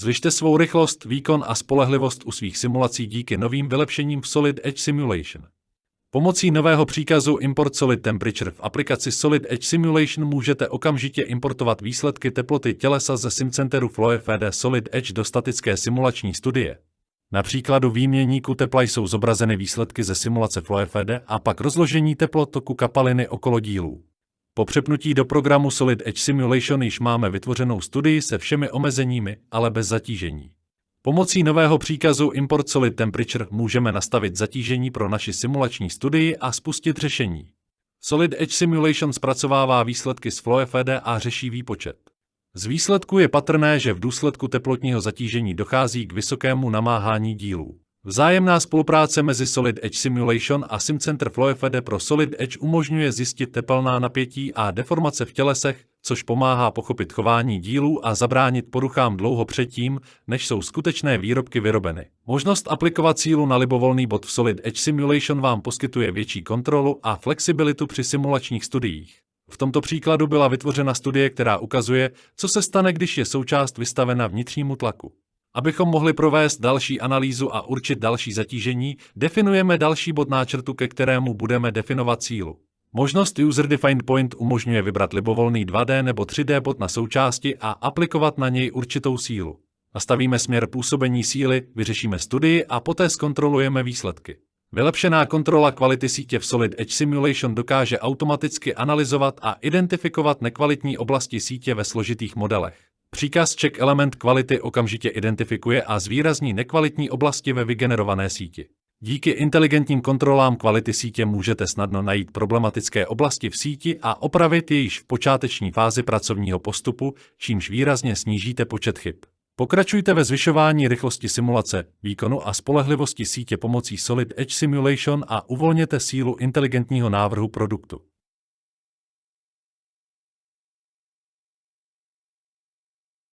Zvyšte svou rychlost, výkon a spolehlivost u svých simulací díky novým vylepšením v Solid Edge Simulation. Pomocí nového příkazu Import Solid Temperature v aplikaci Solid Edge Simulation můžete okamžitě importovat výsledky teploty tělesa ze SimCenteru FlowFD Solid Edge do statické simulační studie. Na příkladu výměníku tepla jsou zobrazeny výsledky ze simulace FlowFD a pak rozložení teplot toku kapaliny okolo dílů. Po přepnutí do programu Solid Edge Simulation již máme vytvořenou studii se všemi omezeními, ale bez zatížení. Pomocí nového příkazu Import Solid Temperature můžeme nastavit zatížení pro naši simulační studii a spustit řešení. Solid Edge Simulation zpracovává výsledky z FlowFD a řeší výpočet. Z výsledku je patrné, že v důsledku teplotního zatížení dochází k vysokému namáhání dílů. Vzájemná spolupráce mezi Solid Edge Simulation a SimCenter FlowFD pro Solid Edge umožňuje zjistit tepelná napětí a deformace v tělesech, což pomáhá pochopit chování dílů a zabránit poruchám dlouho předtím, než jsou skutečné výrobky vyrobeny. Možnost aplikovat sílu na libovolný bod v Solid Edge Simulation vám poskytuje větší kontrolu a flexibilitu při simulačních studiích. V tomto příkladu byla vytvořena studie, která ukazuje, co se stane, když je součást vystavena vnitřnímu tlaku. Abychom mohli provést další analýzu a určit další zatížení, definujeme další bod náčrtu, ke kterému budeme definovat sílu. Možnost User Defined Point umožňuje vybrat libovolný 2D nebo 3D bod na součásti a aplikovat na něj určitou sílu. Nastavíme směr působení síly, vyřešíme studii a poté zkontrolujeme výsledky. Vylepšená kontrola kvality sítě v Solid Edge Simulation dokáže automaticky analyzovat a identifikovat nekvalitní oblasti sítě ve složitých modelech. Příkaz Check Element kvality okamžitě identifikuje a zvýrazní nekvalitní oblasti ve vygenerované síti. Díky inteligentním kontrolám kvality sítě můžete snadno najít problematické oblasti v síti a opravit je již v počáteční fázi pracovního postupu, čímž výrazně snížíte počet chyb. Pokračujte ve zvyšování rychlosti simulace, výkonu a spolehlivosti sítě pomocí Solid Edge Simulation a uvolněte sílu inteligentního návrhu produktu.